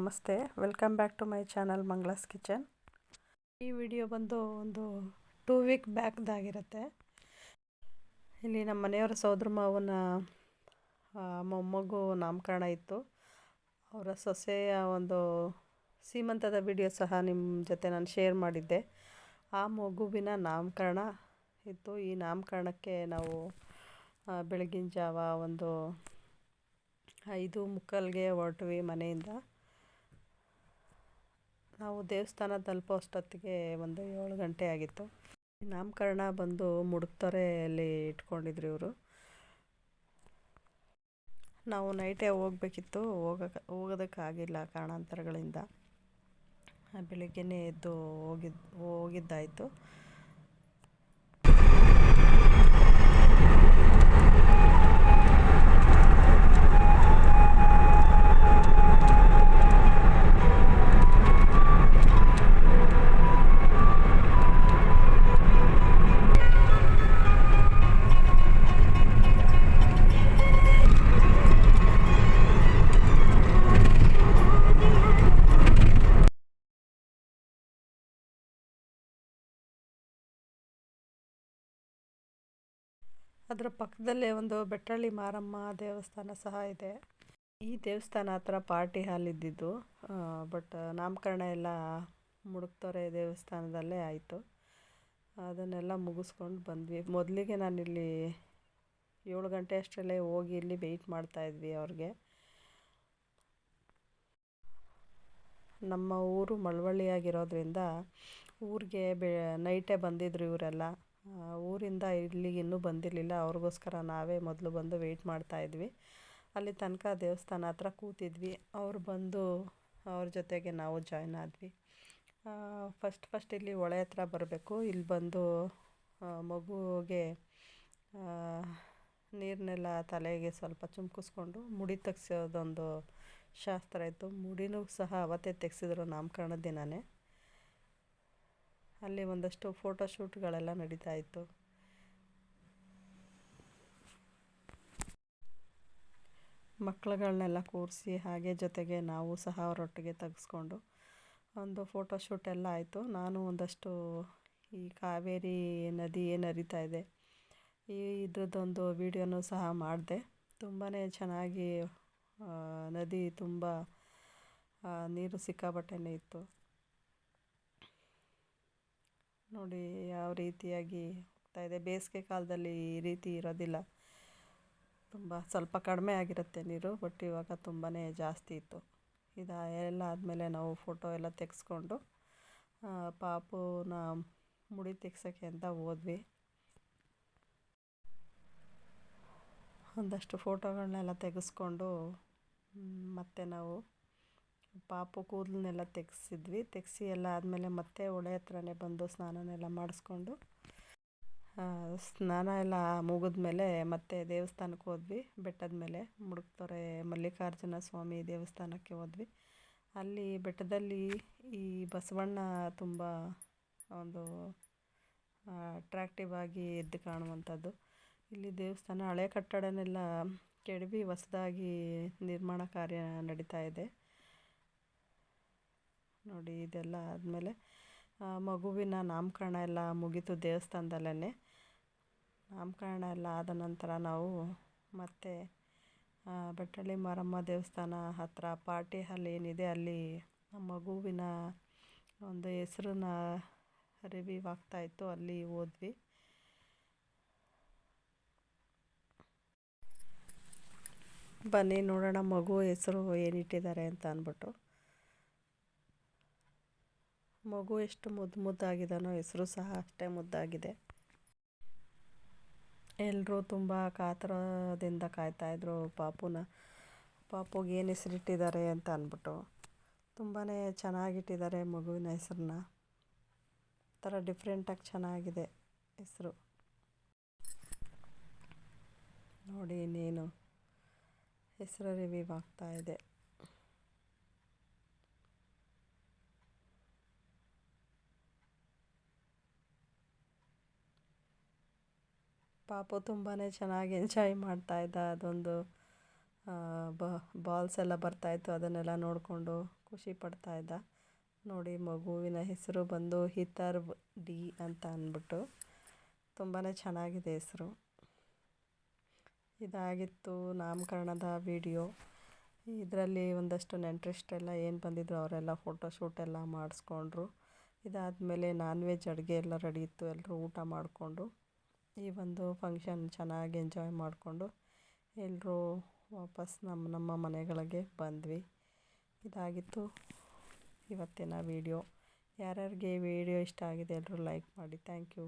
ನಮಸ್ತೆ, welcome back to my channel Mangala's kitchen. ಈ video ಬಂದು ಒಂದು 2 ವೀಕ್ ಬ್ಯಾಕ್ದಾಗಿರುತ್ತೆ. ಇಲ್ಲಿ ನಮ್ಮ ಮನೆಯವರ ಸೋದರ ಮಾವನ ಮೊಮ್ಮಗು ನಾಮಕರಣ ಇತ್ತು. ಅವರ ಸೊಸೆಯ ಒಂದು ಸೀಮಂತದ ವಿಡಿಯೋ ಸಹ ನಿಮ್ಮ ಜೊತೆ ನಾನು ಶೇರ್ ಮಾಡಿದ್ದೆ. ಆ ಮಗುವಿನ ನಾಮಕರಣ ಇತ್ತು. ಈ ನಾಮಕರಣಕ್ಕೆ ನಾವು ಬೆಳಗಿನ ಜಾವ ಒಂದು 5:45ಗೆ ಹೊರಟ್ವಿ ಮನೆಯಿಂದ. ನಾವು ದೇವಸ್ಥಾನ ತಲುಪೋ ಅಷ್ಟೊತ್ತಿಗೆ ಒಂದು 7 ಗಂಟೆ ಆಗಿತ್ತು. ನಾಮಕರಣ ಬಂದು ಮುಡುಕ್ತೊರೆಯಲ್ಲಿ ಇಟ್ಕೊಂಡಿದ್ರು ಇವರು. ನಾವು ನೈಟೇ ಹೋಗಬೇಕಿತ್ತು, ಹೋಗೋದಕ್ಕಾಗಿಲ್ಲ ಕಾರಣಾಂತರಗಳಿಂದ. ಬೆಳಿಗ್ಗೆನೇ ಎದ್ದು ಹೋಗಿದ್ದಾಯಿತು. ಅದರ ಪಕ್ಕದಲ್ಲೇ ಒಂದು ಬೆಟ್ಟಳ್ಳಿ ಮಾರಮ್ಮ ದೇವಸ್ಥಾನ ಸಹ ಇದೆ. ಈ ದೇವಸ್ಥಾನ ಹತ್ರ ಪಾರ್ಟಿ ಹಾಲ್ ಇದ್ದಿದ್ದು, ಬಟ್ ನಾಮಕರಣ ಎಲ್ಲ ಮುಡುಕ್ತೊರೆ ದೇವಸ್ಥಾನದಲ್ಲೇ ಆಯಿತು. ಅದನ್ನೆಲ್ಲ ಮುಗಿಸ್ಕೊಂಡು ಬಂದ್ವಿ. ಮೊದಲಿಗೆ ನಾನಿಲ್ಲಿ 7 ಗಂಟೆ ಅಷ್ಟರಲ್ಲೇ ಹೋಗಿ ಇಲ್ಲಿ ವೆಯ್ಟ್ ಮಾಡ್ತಾಯಿದ್ವಿ ಅವ್ರಿಗೆ. ನಮ್ಮ ಊರು ಮಳವಳ್ಳಿಯಾಗಿರೋದ್ರಿಂದ ಊರಿಗೆ ನೈಟೇ ಬಂದಿದ್ರು ಇವರೆಲ್ಲ. ಊರಿಂದ ಇಲ್ಲಿಗೆ ಇನ್ನೂ ಬಂದಿರಲಿಲ್ಲ. ಅವ್ರಿಗೋಸ್ಕರ ನಾವೇ ಮೊದಲು ಬಂದು ವೆಯ್ಟ್ ಮಾಡ್ತಾಯಿದ್ವಿ. ಅಲ್ಲಿ ತನಕ ದೇವಸ್ಥಾನ ಹತ್ರ ಕೂತಿದ್ವಿ. ಅವ್ರು ಬಂದು ಅವ್ರ ಜೊತೆಗೆ ನಾವು ಜಾಯ್ನ್ ಆದ್ವಿ. ಫಸ್ಟ್ ಇಲ್ಲಿ ಹೊಳೆ ಹತ್ರ ಬರಬೇಕು. ಇಲ್ಲಿ ಬಂದು ಮಗುವಿಗೆ ನೀರನ್ನೆಲ್ಲ ತಲೆಗೆ ಸ್ವಲ್ಪ ಚುಮ್ಕಿಸ್ಕೊಂಡು ಮುಡಿ ತೆಗ್ಸೋದೊಂದು ಶಾಸ್ತ್ರ ಇತ್ತು. ಮುಡಿನೂ ಸಹ ಅವತ್ತೇ ತೆಗೆಸಿದ್ರು ನಾಮಕರಣದ ದಿನವೇ. ಅಲ್ಲಿ ಒಂದಷ್ಟು ಫೋಟೋಶೂಟ್ಗಳೆಲ್ಲ ನಡೀತಾ ಇತ್ತು. ಮಕ್ಕಳುಗಳನ್ನೆಲ್ಲ ಕೂರಿಸಿ ಹಾಗೆ ಜೊತೆಗೆ ನಾವು ಸಹ ಅವರೊಟ್ಟಿಗೆ ತೆಗೆಸ್ಕೊಂಡು ಒಂದು ಫೋಟೋಶೂಟ್ ಎಲ್ಲ ಆಯಿತು. ನಾನು ಒಂದಷ್ಟು ಈ ಕಾವೇರಿ ನದಿ ಏನು ಹರಿತಾ ಇದೆ ಇದ್ರದ್ದೊಂದು ವಿಡಿಯೋನೂ ಸಹ ಮಾಡಿದೆ. ತುಂಬಾ ಚೆನ್ನಾಗಿ ನದಿ ತುಂಬ ನೀರು ಸಿಕ್ಕಾಪಟ್ಟೆನೇ ಇತ್ತು. ನೋಡಿ ಯಾವ ರೀತಿಯಾಗಿ ಹೋಗ್ತಾಯಿದೆ. ಬೇಸಿಗೆ ಕಾಲದಲ್ಲಿ ಈ ರೀತಿ ಇರೋದಿಲ್ಲ, ಸ್ವಲ್ಪ ಕಡಿಮೆ ಆಗಿರುತ್ತೆ ನೀರು, ಬಟ್ ಇವಾಗ ತುಂಬಾ ಜಾಸ್ತಿ ಇತ್ತು. ಎಲ್ಲ ಆದಮೇಲೆ ನಾವು ಫೋಟೋ ಎಲ್ಲ ತೆಗೆಸ್ಕೊಂಡು ಪಾಪುನ ಮುಡಿ ತೆಗ್ಸೋಕ್ಕೆ ಅಂತ ಹೋದ್ವಿ. ಒಂದಷ್ಟು ಫೋಟೋಗಳನ್ನೆಲ್ಲ ತೆಗೆಸ್ಕೊಂಡು ಮತ್ತೆ ನಾವು ಪಾಪು ಕೂದಲನ್ನೆಲ್ಲ ತೆಗೆಸಿ ಎಲ್ಲ ಆದಮೇಲೆ ಮತ್ತೆ ಹೊಳೆ ಹತ್ರನೇ ಬಂದು ಸ್ನಾನನೆಲ್ಲ ಮಾಡಿಸ್ಕೊಂಡು ಸ್ನಾನ ಎಲ್ಲ ಮುಗಿದ್ಮೇಲೆ ಮತ್ತೆ ದೇವಸ್ಥಾನಕ್ಕೆ ಹೋದ್ವಿ. ಬೆಟ್ಟದ ಮೇಲೆ ಮುಡುಕ್ತೊರೆ ಮಲ್ಲಿಕಾರ್ಜುನ ಸ್ವಾಮಿ ದೇವಸ್ಥಾನಕ್ಕೆ ಹೋದ್ವಿ. ಅಲ್ಲಿ ಬೆಟ್ಟದಲ್ಲಿ ಈ ಬಸವಣ್ಣ ತುಂಬ ಒಂದು ಅಟ್ರಾಕ್ಟಿವ್ ಆಗಿ ಎದ್ದು ಕಾಣುವಂಥದ್ದು. ಇಲ್ಲಿ ದೇವಸ್ಥಾನ ಹಳೆ ಕಟ್ಟಡನೆಲ್ಲ ಕೆಡವಿ ಹೊಸದಾಗಿ ನಿರ್ಮಾಣ ಕಾರ್ಯ ನಡೀತಾ ಇದೆ. ನೋಡಿ ಇದೆಲ್ಲ ಆದಮೇಲೆ ಮಗುವಿನ ನಾಮಕರಣ ಎಲ್ಲ ಮುಗೀತು ದೇವಸ್ಥಾನದಲ್ಲೇ. ನಾಮಕರಣ ಎಲ್ಲ ಆದ ನಂತರ ನಾವು ಮತ್ತೆ ಬೆಟ್ಟಳ್ಳಿ ಮಾರಮ್ಮ ದೇವಸ್ಥಾನ ಹತ್ತಿರ ಪಾರ್ಟಿ ಹಾಲ್ ಏನಿದೆ ಅಲ್ಲಿ ಮಗುವಿನ ಒಂದು ಹೆಸರನ್ನ ರಿವೀವ್ ಆಗ್ತಾಯಿತ್ತು. ಅಲ್ಲಿ ಹೋದ್ವಿ. ಬನ್ನಿ ನೋಡೋಣ ಮಗು ಹೆಸರು ಏನಿಟ್ಟಿದ್ದಾರೆ ಅಂತ ಅಂದ್ಬಿಟ್ಟು. ಮಗು ಎಷ್ಟು ಮುದ್ದಾಗಿದ್ದಾನೋ ಹೆಸರು ಸಹ ಅಷ್ಟೇ ಮುದ್ದಾಗಿದೆ. ಎಲ್ಲರೂ ತುಂಬ ಕಾತರದಿಂದ ಕಾಯ್ತಾಯಿದ್ರು ಪಾಪುಗೆ ಏನು ಹೆಸರಿಟ್ಟಿದ್ದಾರೆ ಅಂತ ಅಂದ್ಬಿಟ್ಟು. ತುಂಬಾ ಚೆನ್ನಾಗಿಟ್ಟಿದ್ದಾರೆ ಮಗುವಿನ ಹೆಸರನ್ನ. ಥರ ಡಿಫ್ರೆಂಟಾಗಿ ಚೆನ್ನಾಗಿದೆ ಹೆಸರು. ನೋಡಿ ಇನ್ನೇನು ಹೆಸರು ರಿವೀವ್ ಆಗ್ತಾಯಿದೆ. ಪಾಪು ತುಂಬಾ ಚೆನ್ನಾಗಿ ಎಂಜಾಯ್ ಮಾಡ್ತಾಯಿದ್ದ. ಅದೊಂದು ಬಾಲ್ಸ್ ಎಲ್ಲ ಬರ್ತಾಯಿತ್ತು, ಅದನ್ನೆಲ್ಲ ನೋಡಿಕೊಂಡು ಖುಷಿ ಪಡ್ತಾಯಿದ್ದ. ನೋಡಿ, ಮಗುವಿನ ಹೆಸರು ಬಂದು ಹಿತರ್ವ್ ಡಿ ಅಂತ ಅಂದ್ಬಿಟ್ಟು ತುಂಬಾ ಚೆನ್ನಾಗಿದೆ ಹೆಸರು. ಇದಾಗಿತ್ತು ನಾಮಕರಣದ ವಿಡಿಯೋ. ಇದರಲ್ಲಿ ಒಂದಷ್ಟು ನೆಂಟರಿಷ್ಟರೆಲ್ಲ ಏನು ಬಂದಿದ್ರು ಅವರೆಲ್ಲ ಫೋಟೋಶೂಟ್ ಎಲ್ಲ ಮಾಡಿಸ್ಕೊಂಡ್ರು. ಇದಾದಮೇಲೆ ನಾನ್ ವೆಜ್ ಅಡುಗೆ ಎಲ್ಲ ರೆಡಿ ಇತ್ತು, ಎಲ್ಲರೂ ಊಟ ಮಾಡಿಕೊಂಡು ಈ ಒಂದು ಫಂಕ್ಷನ್ ಚೆನ್ನಾಗಿ ಎಂಜಾಯ್ ಮಾಡಿಕೊಂಡು ಎಲ್ಲರೂ ವಾಪಸ್ ನಮ್ಮ ಮನೆಗಳಿಗೆ ಬಂದ್ವಿ. ಇದಾಗಿತ್ತು ಇವತ್ತಿನ ವಿಡಿಯೋ. ಯಾರ್ಯಾರಿಗೆ ಈ ವಿಡಿಯೋ ಇಷ್ಟ ಆಗಿದೆ ಎಲ್ಲರೂ ಲೈಕ್ ಮಾಡಿ. Thank you.